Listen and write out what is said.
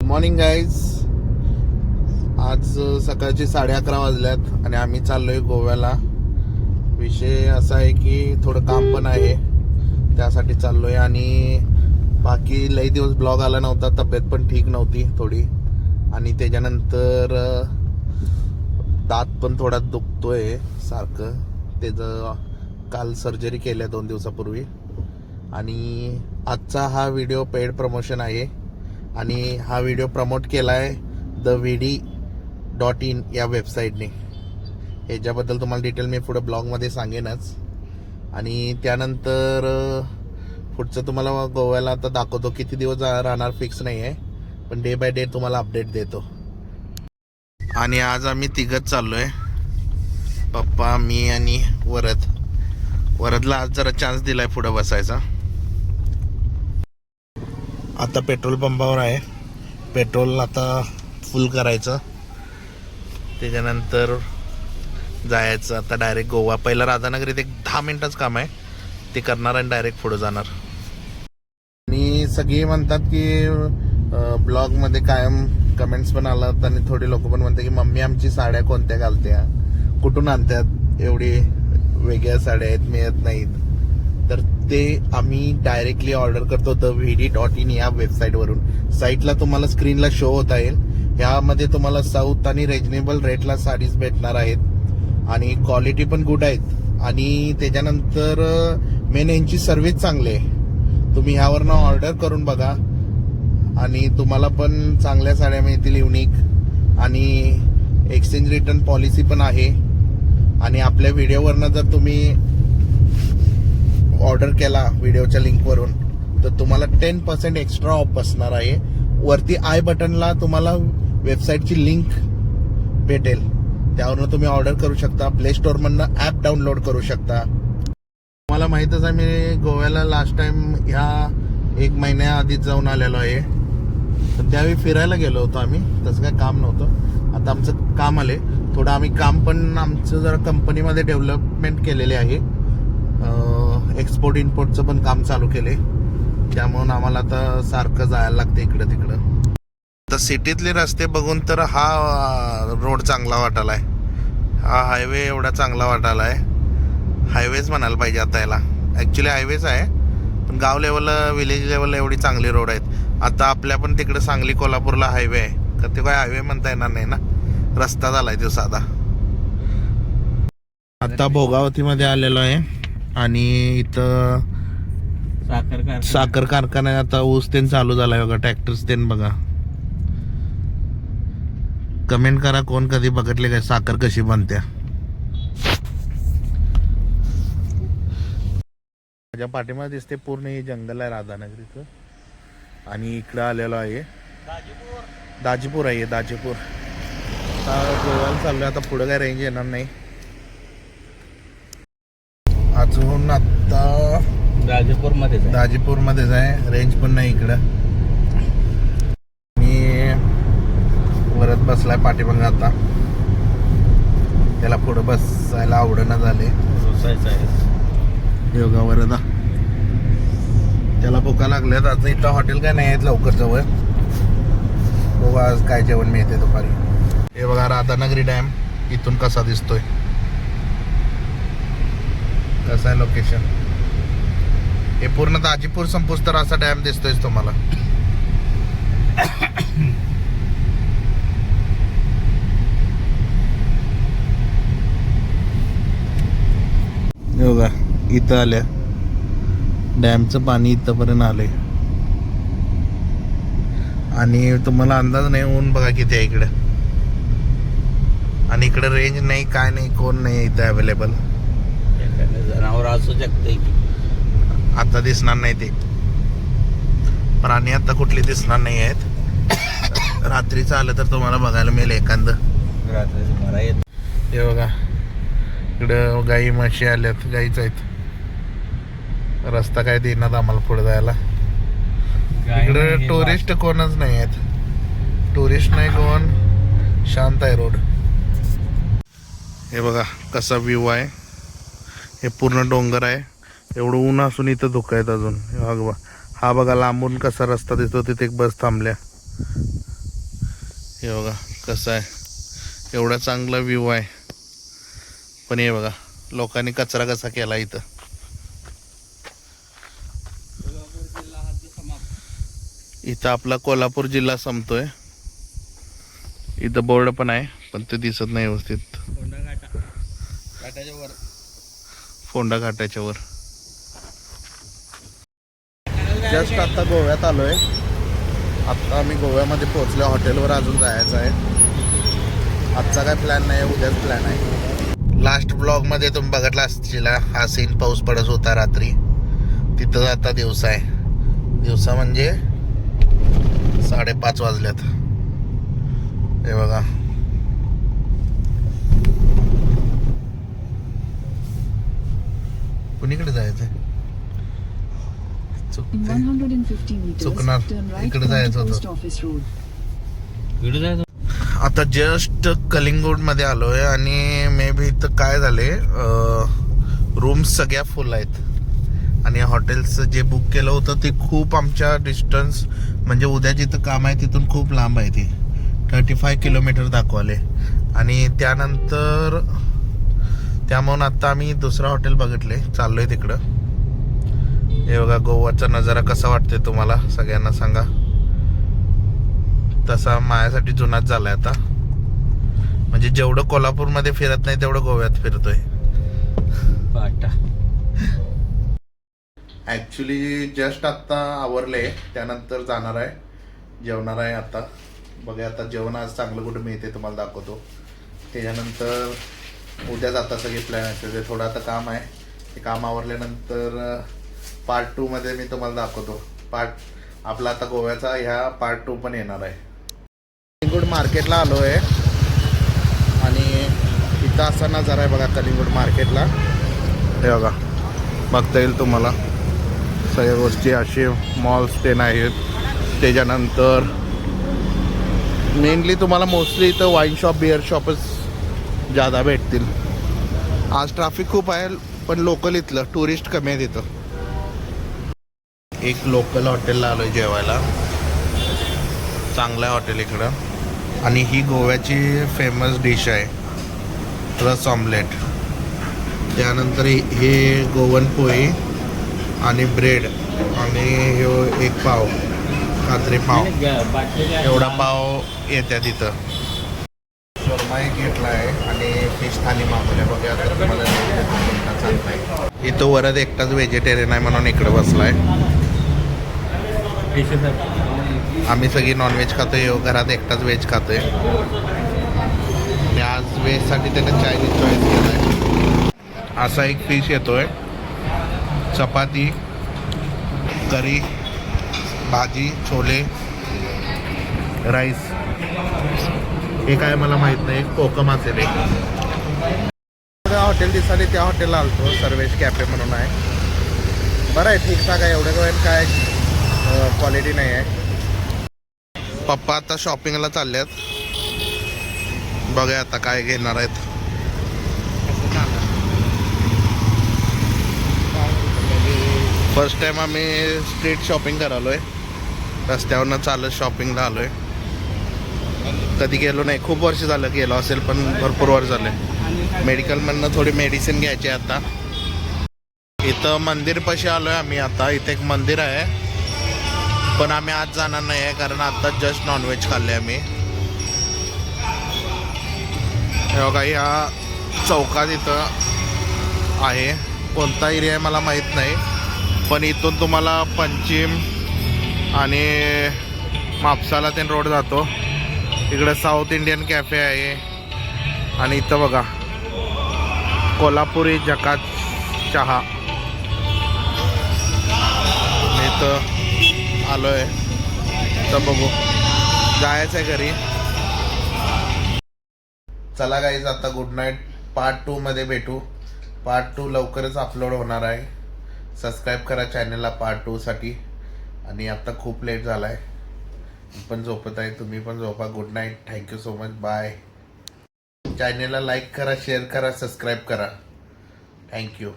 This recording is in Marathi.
Morning guys. आज सकाळचे 11:30 वाजल्यात आणि आम्ही चाललोय गोव्याला. विषय असा आहे की थोडं काम पण आहे, त्यासाठी चाललोय. आणि बाकी लई दिवस ब्लॉग आला नव्हता, तब्येत पण ठीक नव्हती थोडी. आणि त्याच्यानंतर दात पण थोडा दुखतोय सारखं. त्याचं काल सर्जरी केल्या 2 दिवसापूर्वी. आणि आजचा हा व्हिडिओ पेड प्रमोशन आहे आणि हा व्हिडिओ प्रमोट केला आहे theveedi.in या वेबसाईटने. ह्याच्याबद्दल तुम्हाला डिटेल मी पुढे ब्लॉगमध्ये सांगेनच. आणि त्यानंतर पुढचं तुम्हाला गोव्याला आता दाखवतो. किती दिवस राहणार फिक्स नाही आहे, पण डे बाय डे तुम्हाला अपडेट देतो. आणि आज आम्ही तिघच चाललो आहे, पप्पा, मी आणि वरदला आज जरा चान्स दिलाय पुढे बसायचा. आता पेट्रोल पंपावर आहे. पेट्रोल आता फुल करायचं, त्याच्यानंतर जायचं आता डायरेक्ट गोवा. पहिला राधानगरीत एक 10 मिनिटाचं काम आहे, ते करणार आणि डायरेक्ट पुढे जाणार. आणि सगळी म्हणतात की ब्लॉगमध्ये कायम कमेंट्स पण आलात आणि थोडी लोक पण म्हणतात की मम्मी आमची साड्या कोणत्या घालत्या, कुठून आणतात, एवढी वेगळ्या साड्या आहेत, मिळत नाहीत. तर ते आम्ही डायरेक्टली ऑर्डर करतो theveedi.in या वेबसाईटवरून. साईटला तुम्हाला स्क्रीनला शो होता येईल. यामध्ये तुम्हाला साऊथ आणि रिजनेबल रेटला साडीज भेटणार आहेत आणि क्वालिटी पण गुड आहेत. आणि त्याच्यानंतर मेन यांची सर्व्हिस चांगली आहे. तुम्ही ह्यावरनं ऑर्डर करून बघा आणि तुम्हाला पण चांगल्या साड्या मिळतील, युनिक. आणि एक्सचेंज रिटर्न पॉलिसी पण आहे. आणि आपल्या व्हिडिओवरनं जर तुम्ही ऑर्डर केला व्हिडिओच्या लिंकवरून तर तुम्हाला 10% एक्स्ट्रा ऑफ बसणार आहे. वरती आय बटनला तुम्हाला वेबसाईटची लिंक भेटेल, त्यावरून तुम्ही ऑर्डर करू शकता. प्ले स्टोअर मधनं ऍप डाउनलोड करू शकता. मला माहितच आहे, मी गोव्याला लास्ट टाइम ह्या 1 महिन्याआधीच जाऊन आलेलो आहे. तर त्यावेळी फिरायला गेलो होतो आम्ही, तसं काय काम नव्हतं. आता आमचं काम आले थोडं. आम्ही काम पण आमचं जरा कंपनीमध्ये डेव्हलपमेंट केलेले आहे. एक्सपोर्ट इम्पोर्टचं पण काम चालू केले, त्यामुळे आम्हाला आता सारखं जायला लागतं इकडं तिकडं. तर सिटीतले रस्ते बघून तर हा रोड चांगला वाटायलाय, हा हायवे एवढा चांगला वाटायलाय. हायवेज म्हणायला पाहिजे आता याला. ॲक्च्युली हायवेज आहे, पण गाव लेवलला, विलेज लेवलला एवढी चांगली रोड आहेत. आता आपल्या पण तिकडे सांगली कोल्हापूरला हायवे आहे का, ते काय हायवे म्हणता येणार नाही ना, रस्ता झालाय तो साधा. आता भोगावतीमध्ये आलेलो आहे आणि इथं साखर कारखाना आता ऊस तेन चालू झालाय बघा, ट्रॅक्टर्स तेन बघा. कमेंट करा कोण कधी बघितले काय साखर कशी बनत्या. माझ्या पाठीमागे दिसते पूर्ण हे जंगल आहे राधानगरीचं. आणि इकडं आलेलो आहे दाजीपूर आहे, दाजीपूर. आता गोव्याला चाललोय. आता पुढं काय रेंज येणार नाही अजून. आता दाजीपूरमध्येच आहे, रेंज पण नाही इकडं. मी वरत बसलाय पाठीमागे. आता त्याला पुढं बसायला आवडणं झाले. योगा वरदा त्याला भुका लागल्यात. आज इथं हॉटेल काय नाही आहेत लवकर जवळ. बघू आज काय जेवण मिळते दुपारी. हे बघा राधानगरी डॅम इथून कसा दिसतोय, कसं आहे लोकेशन. हे पूर्ण दाजीपूर संपूस तर असा डॅम दिसतोय तुम्हाला. बघा इथं आल्या, डॅमचं पाणी इथंपर्यंत आलंय. आणि तुम्हाला अंदाज नाही, ऊन बघा किती आहे इकडे. आणि इकडे रेंज नाही, काय नाही, कोण नाही इथं अवेलेबल. जनावर असू शकते की आता दिसणार नाही ते प्राणी, आता कुठले दिसणार नाही आहेत. रात्रीचं आलं तर तुम्हाला बघायला मिळेल एखादं. हे बघा इकडं गाई म्हशी आल्यात, गाईच आहेत. रस्ता काय देणार आम्हाला पुढे जायला. इकडे टुरिस्ट कोणच नाही आहेत, टुरिस्ट नाही कोण, शांत आहे रोड. हे बघा कसा व्ह्यू आहे. हे पूर्ण डोंगर आहे, एवढं ऊन असून इथं धुकं आहेत अजून. हा बघा लांबून कसा रस्ता दिसतो, तिथे एक बस थांबल्या. हे बघा कसं आहे, एवढा चांगला व्ह्यू आहे, पण हे बघा लोकांनी कचरा कसा केला इथं. इथं आपला कोल्हापूर जिल्हा संपतोय. इथं बोर्ड पण आहे पण ते दिसत नाही व्यवस्थित. फोंडा घाटाच्या वर. जस्ट आता गोव्यात आलोय. आत्ता आम्ही गोव्यामध्ये पोहोचलो. हॉटेलवर अजून जायचं आहे. आजचा काय प्लॅन नाही, उद्याच प्लॅन आहे. लास्ट ब्लॉगमध्ये तुम्ही बघितला असतील हा सीन. पाऊस पडत होता रात्री. तिथं आता दिवसा आहे. दिवसा म्हणजे 5:30 वाजल्यात. हे बघा कुणीकडे जायचंय? चुकणार. इकडे जायचं होतं. आता जस्ट कलिंगूट मध्ये आलोय आणि मे बी इथं काय झाले, रूम्स सगळ्या फुल आहेत आणि हॉटेल्स जे बुक केलं होतं ते खूप आमच्या डिस्टन्स, म्हणजे उद्या जिथं काम आहे तिथून खूप लांब आहे. ते 35 किलोमीटर दाखवाले. आणि त्यानंतर त्यामुळे आता आम्ही दुसरं हॉटेल बघितले, चाललोय तिकडं. हे बघा गोवाचा नजारा कसा वाटतोय तुम्हाला सगळ्यांना सांगा. तसा माझ्यासाठी जुनाच झालाय आता. म्हणजे जेवढं कोल्हापूरमध्ये फिरत नाही तेवढं गोव्यात फिरतोय. ऍक्च्युली जस्ट आता आवरले, त्यानंतर जाणार आहे, जेवणार आहे. आता बघा आता जेवण आज चांगलं कुठं मिळते तुम्हाला दाखवतो. त्याच्यानंतर उद्या जाता सगळे प्लॅन आहे. थोडं आता काम आहे, ते काम आवरल्यानंतर पार्ट 2 मध्ये मी तुम्हाला दाखवतो. आपला आता गोव्याचा ह्या पार्ट 2 पण येणार आहे. कलिंगूट मार्केटला आलो आहे आणि इथं असा नजारा आहे बघा कलिंगूट मार्केटला. हे बघा बघता येईल तुम्हाला सगळ्या गोष्टी. असे मॉल्स ते आहेत. त्याच्यानंतर मेनली तुम्हाला मोस्टली इथं वाईन शॉप, बिअर शॉपच जादा भेटतील. आज ट्रॅफिक खूप आहे पण लोकल इथलं टुरिस्ट कमी आहेत इथं. एक लोकल हॉटेलला आलोय जेवायला. चांगलं आहे हॉटेल इकडं आणि ही गोव्याची फेमस डिश आहे, रस ऑमलेट. त्यानंतर हे गोवन पोळी आणि ब्रेड आणि हे एक पाव, कात्री पाव, एवढा पाव येत्या तिथं. शोरमा एक घेतला आहे आणि फिश थाली मागवल्या. बघा तर तुम्हाला चांगला आहे. इथं वरद एकटाच व्हेजिटेरियन आहे म्हणून इकडे बसलाय. आम्ही सगळी नॉनव्हेज खातोय, घरात एकटाच व्हेज खातोय. आणि आज व्हेजसाठी त्याने चायनीज चॉईस केला आहे. असा एक फिश येतोय, चपाती, करी, भाजी, छोले, राईस. हे काय मला माहित नाही. कोकम असेल एक. हॉटेल दिसाले त्या हॉटेलला आलतो. सर्वेश कॅफे म्हणून आहे. बरं आहे, ठीकठाक आहे. एवढं वेळ काय क्वालिटी नाही आहे. पप्पा आता शॉपिंगला चालल्यात. बघा आता काय घेणार आहेत. फर्स्ट टाइम आम्ही स्ट्रीट शॉपिंग करालोय. रस्त्यावरनं चालत शॉपिंगला आलोय. कधी गेलो नाही, खूप वर्ष झालं गेलो असेल पण भरपूर वर्ष झाले. मेडिकलमधनं थोडी मेडिसिन घ्यायची आता. इथं मंदिरपाशी आलोय आम्ही आता. इथे एक मंदिर आहे पण आम्ही आज जाणार नाही आहे कारण आता जस्ट नॉनव्हेज खाल्ले आम्ही. हे बघा ह्या चौकात इथं आहे. कोणता एरिया आहे मला माहीत नाही पण इथून तुम्हाला पंचिम आणि मापसाला ते रोड जातो. इकडे साऊथ इंडियन कॅफे आहे आणि इथं बघा कोल्हापुरी जकात चहा. मी इथं आलोय तर बघू, जायचं आहे घरी. चला गाईज आता गुड नाईट. पार्ट 2 मध्ये भेटू. पार्ट 2 लवकरच अपलोड होणार आहे. सबस्क्राईब करा चॅनलला पार्ट 2 साठी. आणि आता खूप लेट झाला आहे, पण झोपत आहे. तुम्ही पण झोपा. Good night. Thank you so much. Bye. चॅनलला लाईक करा, शेअर करा, सबस्क्राईब करा. थँक्यू.